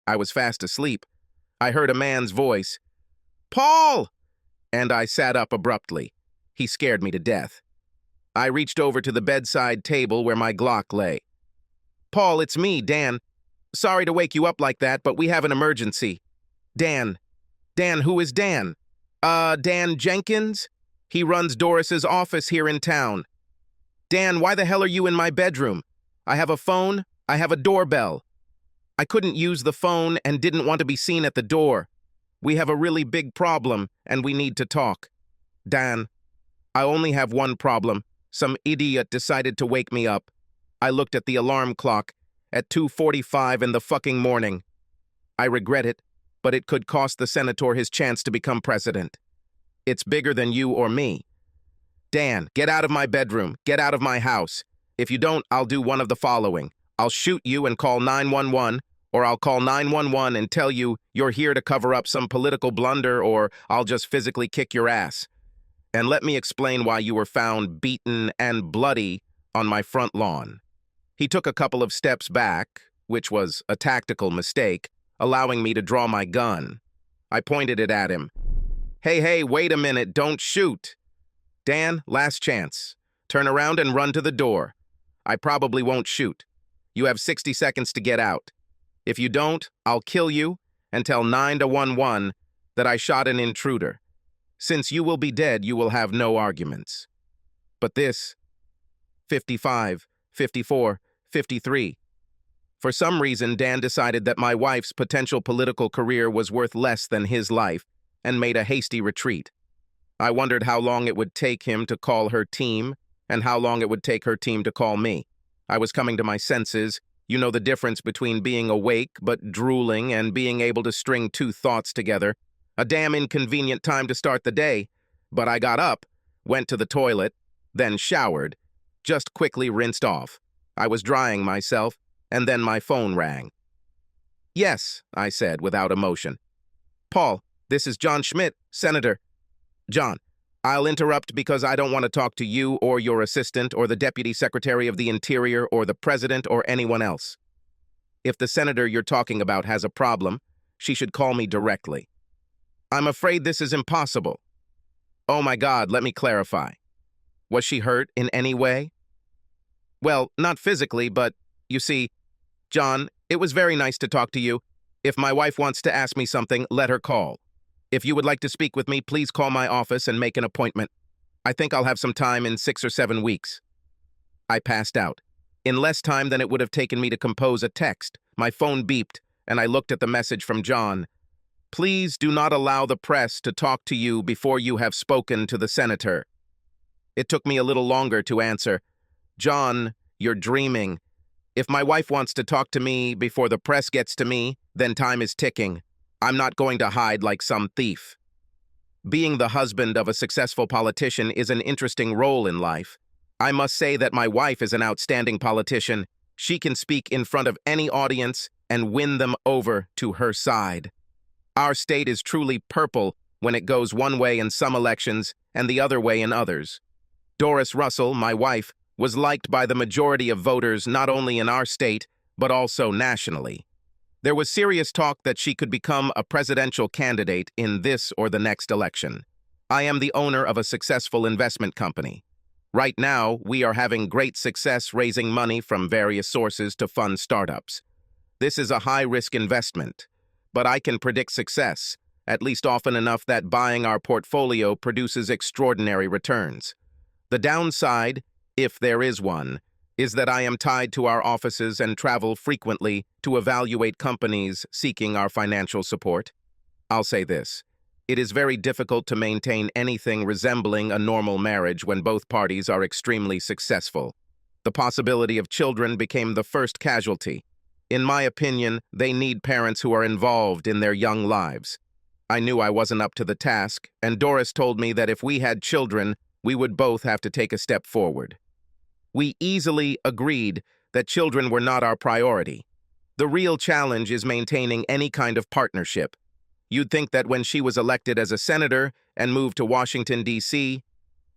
I was fast asleep. I heard a man's voice, "Paul!" And I sat up abruptly. He scared me to death. I reached over to the bedside table where my Glock lay. "Paul, it's me, Dan. Sorry to wake you up like that, but we have an emergency." "Dan. Dan, who is Dan?" Dan Jenkins? He runs Doris's office here in town." "Dan, why the hell are you in my bedroom? I have a phone, I have a doorbell." I couldn't use the phone and didn't want to be seen at the door. "We have a really big problem, and we need to talk." "Dan, I only have one problem. Some idiot decided to wake me up. I looked at the alarm clock at 2:45 in the fucking morning. I regret it, but it could cost the senator his chance to become president. It's bigger than you or me. Dan, get out of my bedroom. Get out of my house. If you don't, I'll do one of the following. I'll shoot you and call 911, or I'll call 911 and tell you you're here to cover up some political blunder, or I'll just physically kick your ass. And let me explain why you were found beaten and bloody on my front lawn." He took a couple of steps back, which was a tactical mistake, allowing me to draw my gun. I pointed it at him. Hey, wait a minute, don't shoot." "Dan, last chance. Turn around and run to the door. I probably won't shoot. You have 60 seconds to get out. If you don't, I'll kill you and tell 911 that I shot an intruder. Since you will be dead, you will have no arguments." But this, 55, 54, 53. For some reason, Dan decided that my wife's potential political career was worth less than his life and made a hasty retreat. I wondered how long it would take him to call her team and how long it would take her team to call me. I was coming to my senses. You know the difference between being awake but drooling and being able to string two thoughts together. A damn inconvenient time to start the day. But I got up, went to the toilet, then showered, just quickly rinsed off. I was drying myself, and then my phone rang. "Yes," I said without emotion. "Paul, this is John Schmidt, Senator." "John, I'll interrupt because I don't want to talk to you or your assistant or the Deputy Secretary of the Interior or the President or anyone else. If the senator you're talking about has a problem, she should call me directly." "I'm afraid this is impossible." "Oh my God, let me clarify. Was she hurt in any way?" "Well, not physically, but, you see, John, it was very nice to talk to you. If my wife wants to ask me something, let her call. If you would like to speak with me, please call my office and make an appointment. I think I'll have some time in 6 or 7 weeks." I passed out. In less time than it would have taken me to compose a text, my phone beeped, and I looked at the message from John. "Please do not allow the press to talk to you before you have spoken to the senator." It took me a little longer to answer. "John, you're dreaming. If my wife wants to talk to me before the press gets to me, then time is ticking. I'm not going to hide like some thief." Being the husband of a successful politician is an interesting role in life. I must say that my wife is an outstanding politician. She can speak in front of any audience and win them over to her side. Our state is truly purple when it goes one way in some elections and the other way in others. Doris Russell, my wife, was liked by the majority of voters not only in our state, but also nationally. There was serious talk that she could become a presidential candidate in this or the next election. I am the owner of a successful investment company. Right now, we are having great success raising money from various sources to fund startups. This is a high-risk investment, but I can predict success, at least often enough that buying our portfolio produces extraordinary returns. The downside, if there is one, is that I am tied to our offices and travel frequently to evaluate companies seeking our financial support. I'll say this. It is very difficult to maintain anything resembling a normal marriage when both parties are extremely successful. The possibility of children became the first casualty. In my opinion, they need parents who are involved in their young lives. I knew I wasn't up to the task, and Doris told me that if we had children, we would both have to take a step forward. We easily agreed that children were not our priority. The real challenge is maintaining any kind of partnership. You'd think that when she was elected as a senator and moved to Washington, D.C.,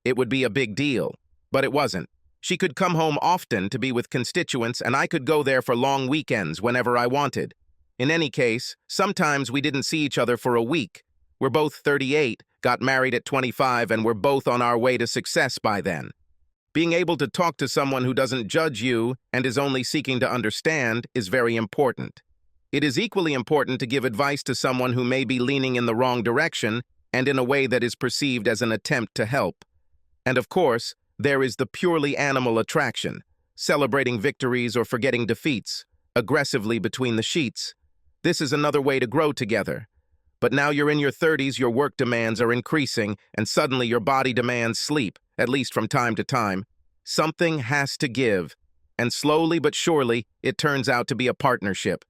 it would be a big deal, but it wasn't. She could come home often to be with constituents, and I could go there for long weekends whenever I wanted. In any case, sometimes we didn't see each other for a week. We're both 38, got married at 25, and we're both on our way to success by then. Being able to talk to someone who doesn't judge you and is only seeking to understand is very important. It is equally important to give advice to someone who may be leaning in the wrong direction and in a way that is perceived as an attempt to help. And of course, there is the purely animal attraction, celebrating victories or forgetting defeats, aggressively between the sheets. This is another way to grow together. But now you're in your 30s, your work demands are increasing, and suddenly your body demands sleep, at least from time to time. Something has to give, and slowly but surely, it turns out to be a partnership.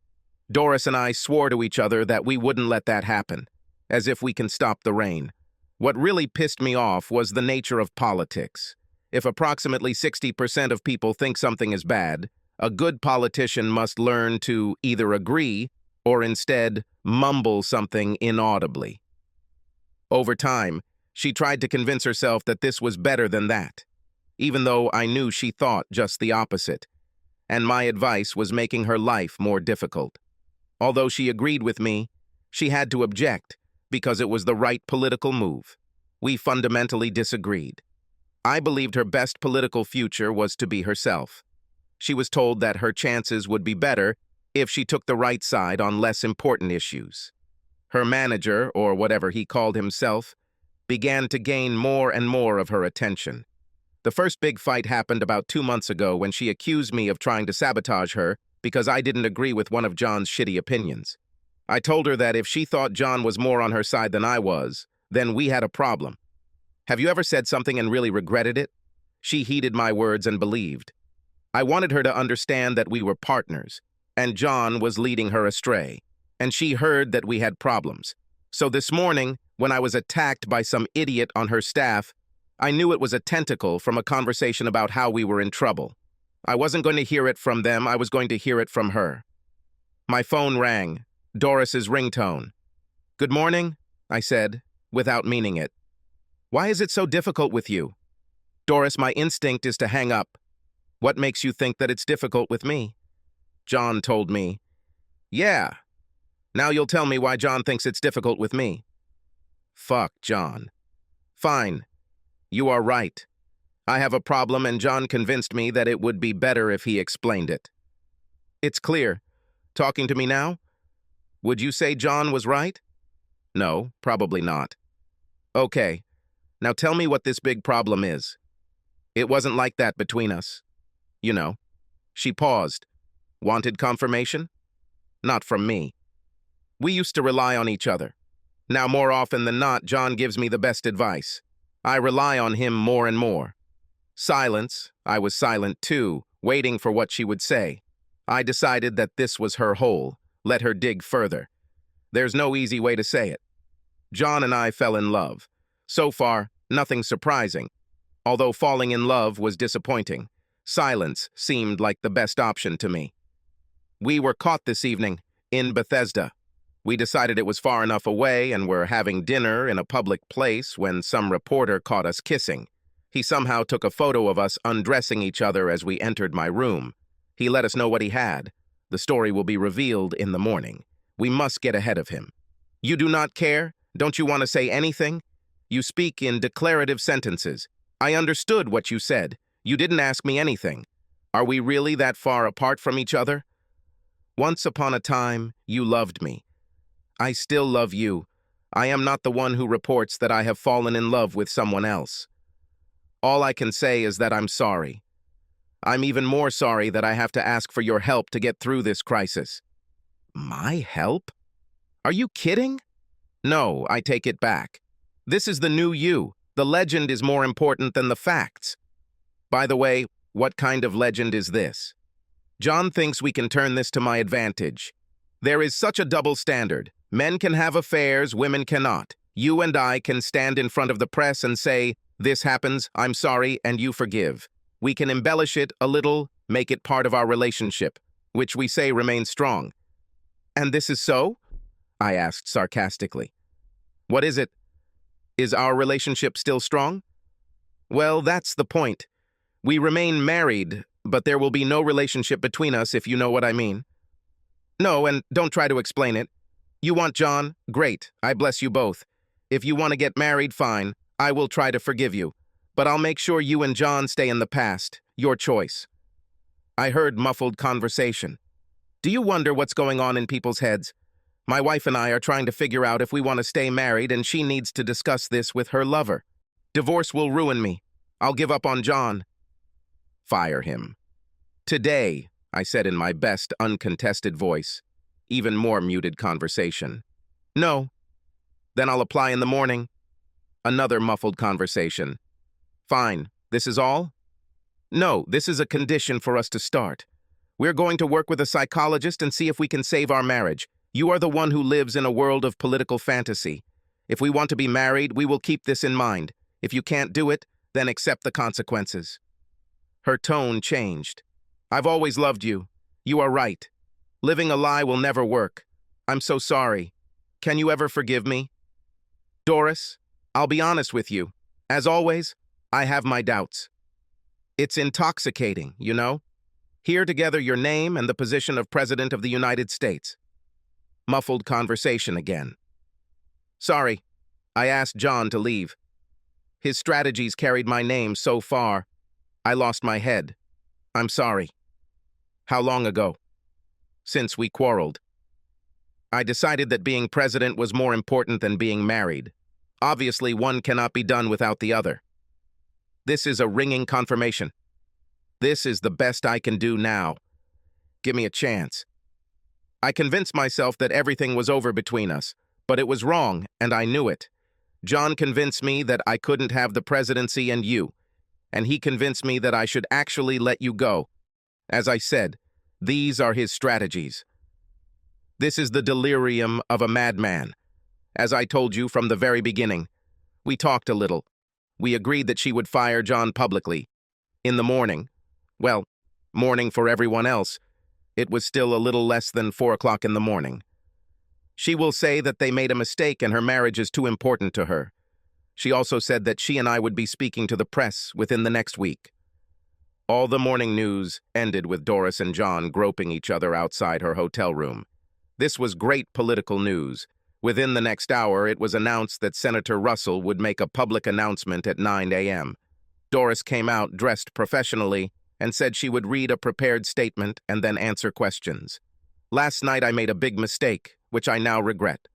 Doris and I swore to each other that we wouldn't let that happen, as if we can stop the rain. What really pissed me off was the nature of politics. If approximately 60% of people think something is bad, a good politician must learn to either agree or instead mumble something inaudibly. Over time, she tried to convince herself that this was better than that, even though I knew she thought just the opposite, and my advice was making her life more difficult. Although she agreed with me, she had to object because it was the right political move. We fundamentally disagreed. I believed her best political future was to be herself. She was told that her chances would be better if she took the right side on less important issues. Her manager, or whatever he called himself, began to gain more and more of her attention. The first big fight happened about 2 months ago when she accused me of trying to sabotage her because I didn't agree with one of John's shitty opinions. I told her that if she thought John was more on her side than I was, then we had a problem. Have you ever said something and really regretted it? She heeded my words and believed. I wanted her to understand that we were partners, and John was leading her astray, and she heard that we had problems. So this morning, when I was attacked by some idiot on her staff, I knew it was a tentacle from a conversation about how we were in trouble. I wasn't going to hear it from them, I was going to hear it from her. My phone rang, Doris's ringtone. "Good morning," I said, without meaning it. "Why is it so difficult with you?" "Doris, my instinct is to hang up." "What makes you think that it's difficult with me?" John told me. "Yeah. Now you'll tell me why John thinks it's difficult with me." Fuck John. Fine. You are right. I have a problem, and John convinced me that it would be better if he explained it. It's clear. Talking to me now? Would you say John was right? No, probably not. Okay. Now tell me what this big problem is. It wasn't like that between us. You know. She paused. Wanted confirmation? Not from me. We used to rely on each other. Now, more often than not, John gives me the best advice. I rely on him more and more. Silence. I was silent too, waiting for what she would say. I decided that this was her hole. Let her dig further. There's no easy way to say it. John and I fell in love. So far, nothing surprising. Although falling in love was disappointing, silence seemed like the best option to me. We were caught this evening, in Bethesda. We decided it was far enough away and were having dinner in a public place when some reporter caught us kissing. He somehow took a photo of us undressing each other as we entered my room. He let us know what he had. The story will be revealed in the morning. We must get ahead of him. You do not care? Don't you want to say anything? You speak in declarative sentences. I understood what you said. You didn't ask me anything. Are we really that far apart from each other? Once upon a time, you loved me. I still love you. I am not the one who reports that I have fallen in love with someone else. All I can say is that I'm sorry. I'm even more sorry that I have to ask for your help to get through this crisis. My help? Are you kidding? No, I take it back. This is the new you. The legend is more important than the facts. By the way, what kind of legend is this? John thinks we can turn this to my advantage. There is such a double standard. Men can have affairs, women cannot. You and I can stand in front of the press and say, "This happens, I'm sorry, and you forgive." We can embellish it a little, make it part of our relationship, which we say remains strong. And this is so? I asked sarcastically. What is it? Is our relationship still strong? Well, that's the point. We remain married, but there will be no relationship between us, if you know what I mean. No, and don't try to explain it. You want John? Great. I bless you both. If you want to get married, fine. I will try to forgive you. But I'll make sure you and John stay in the past. Your choice. I heard muffled conversation. Do you wonder what's going on in people's heads? My wife and I are trying to figure out if we want to stay married, and she needs to discuss this with her lover. Divorce will ruin me. I'll give up on John. Fire him. Today, I said in my best uncontested voice. Even more muted conversation. No. Then I'll apply in the morning. Another muffled conversation. Fine. This is all? No, this is a condition for us to start. We're going to work with a psychologist and see if we can save our marriage. You are the one who lives in a world of political fantasy. If we want to be married, we will keep this in mind. If you can't do it, then accept the consequences. Her tone changed. I've always loved you. You are right. Living a lie will never work. I'm so sorry. Can you ever forgive me? Doris, I'll be honest with you. As always, I have my doubts. It's intoxicating, you know? Here together your name and the position of President of the United States. Muffled conversation again. Sorry, I asked John to leave. His strategies carried my name so far. I lost my head. I'm sorry. How long ago? Since we quarreled. I decided that being president was more important than being married. Obviously, one cannot be done without the other. This is a ringing confirmation. This is the best I can do now. Give me a chance. I convinced myself that everything was over between us, but it was wrong, and I knew it. John convinced me that I couldn't have the presidency and you, and he convinced me that I should actually let you go. As I said, these are his strategies. This is the delirium of a madman. As I told you from the very beginning, we talked a little. We agreed that she would fire John publicly. In the morning, well, morning for everyone else, it was still a little less than 4 o'clock in the morning. She will say that they made a mistake and her marriage is too important to her. She also said that she and I would be speaking to the press within the next week. All the morning news ended with Doris and John groping each other outside her hotel room. This was great political news. Within the next hour, it was announced that Senator Russell would make a public announcement at 9 a.m. Doris came out dressed professionally and said she would read a prepared statement and then answer questions. Last night I made a big mistake, which I now regret.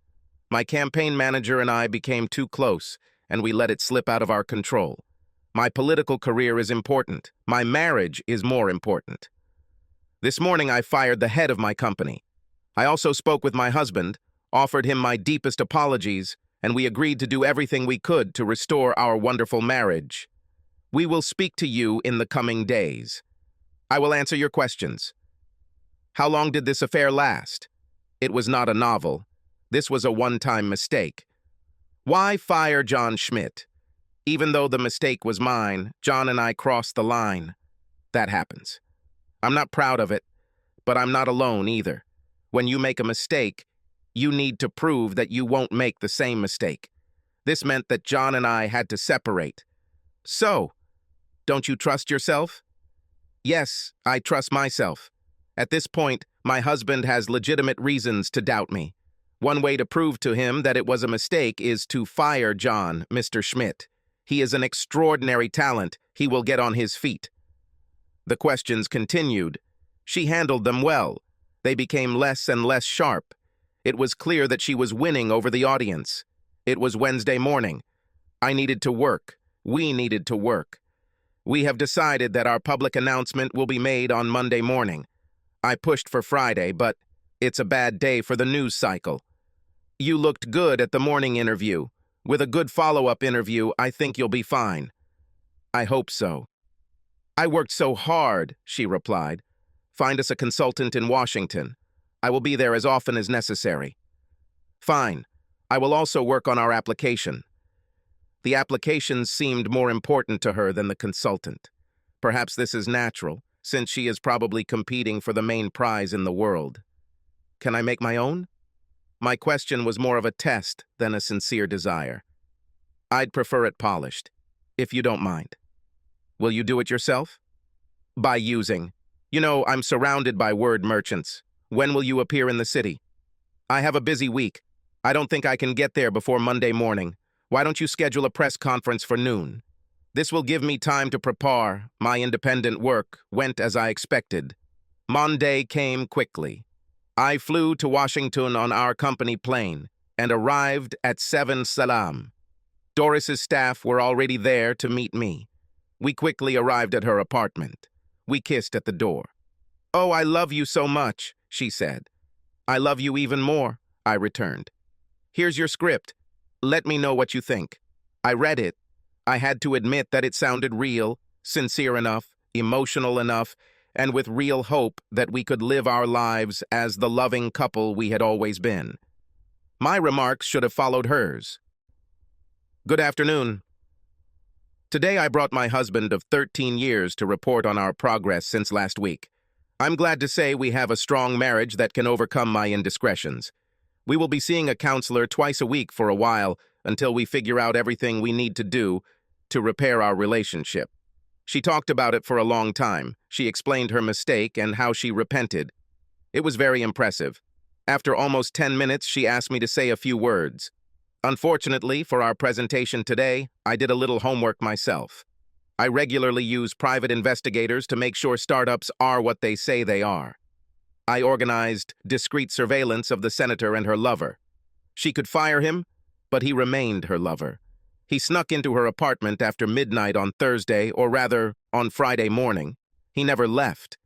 My campaign manager and I became too close, and we let it slip out of our control. My political career is important. My marriage is more important. This morning I fired the head of my company. I also spoke with my husband, offered him my deepest apologies, and we agreed to do everything we could to restore our wonderful marriage. We will speak to you in the coming days. I will answer your questions. How long did this affair last? It was not a novel. This was a one-time mistake. Why fire John Schmidt? Even though the mistake was mine, John and I crossed the line. That happens. I'm not proud of it, but I'm not alone either. When you make a mistake, you need to prove that you won't make the same mistake. This meant that John and I had to separate. So, don't you trust yourself? Yes, I trust myself. At this point, my husband has legitimate reasons to doubt me. One way to prove to him that it was a mistake is to fire John, Mr. Schmidt. He is an extraordinary talent. He will get on his feet. The questions continued. She handled them well. They became less and less sharp. It was clear that she was winning over the audience. It was Wednesday morning. I needed to work. We needed to work. We have decided that our public announcement will be made on Monday morning. I pushed for Friday, but it's a bad day for the news cycle. You looked good at the morning interview. With a good follow-up interview, I think you'll be fine. I hope so. I worked so hard, she replied. Find us a consultant in Washington. I will be there as often as necessary. Fine. I will also work on our application. The applications seemed more important to her than the consultant. Perhaps this is natural, since she is probably competing for the main prize in the world. Can I make my own? My question was more of a test than a sincere desire. I'd prefer it polished, if you don't mind. Will you do it yourself? By using. You know, I'm surrounded by word merchants. When will you appear in the city? I have a busy week. I don't think I can get there before Monday morning. Why don't you schedule a press conference for noon? This will give me time to prepare. My independent work went as I expected. Monday came quickly. I flew to Washington on our company plane and arrived at 7 Salam. Doris's staff were already there to meet me. We quickly arrived at her apartment. We kissed at the door. "Oh, I love you so much," she said. "I love you even more," I returned. "Here's your script. Let me know what you think." I read it. I had to admit that it sounded real, sincere enough, emotional enough, and with real hope that we could live our lives as the loving couple we had always been. My remarks should have followed hers. Good afternoon. Today I brought my husband of 13 years to report on our progress since last week. I'm glad to say we have a strong marriage that can overcome my indiscretions. We will be seeing a counselor twice a week for a while until we figure out everything we need to do to repair our relationship. She talked about it for a long time. She explained her mistake and how she repented. It was very impressive. After almost 10 minutes, she asked me to say a few words. Unfortunately, for our presentation today, I did a little homework myself. I regularly use private investigators to make sure startups are what they say they are. I organized discreet surveillance of the senator and her lover. She could fire him, but he remained her lover. He snuck into her apartment after midnight on Thursday, or rather, on Friday morning. He never left,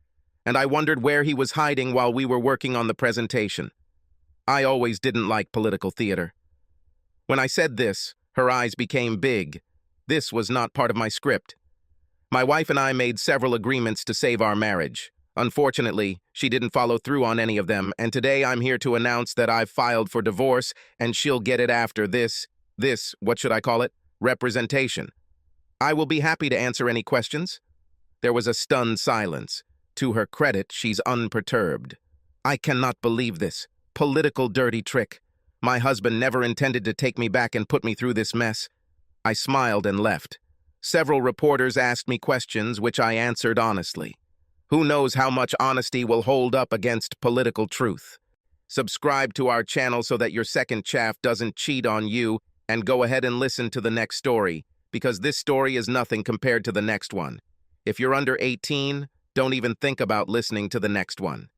and I wondered where he was hiding while we were working on the presentation. I always didn't like political theater. When I said this, her eyes became big. This was not part of my script. My wife and I made several agreements to save our marriage. Unfortunately, she didn't follow through on any of them, and today I'm here to announce that I've filed for divorce, and she'll get it after this, what should I call it? Representation. I will be happy to answer any questions. There was a stunned silence. To her credit, she's unperturbed. I cannot believe this. Political dirty trick. My husband never intended to take me back and put me through this mess. I smiled and left. Several reporters asked me questions, which I answered honestly. Who knows how much honesty will hold up against political truth? Subscribe to our channel so that your second chaff doesn't cheat on you, and go ahead and listen to the next story, because this story is nothing compared to the next one. If you're under 18, don't even think about listening to the next one.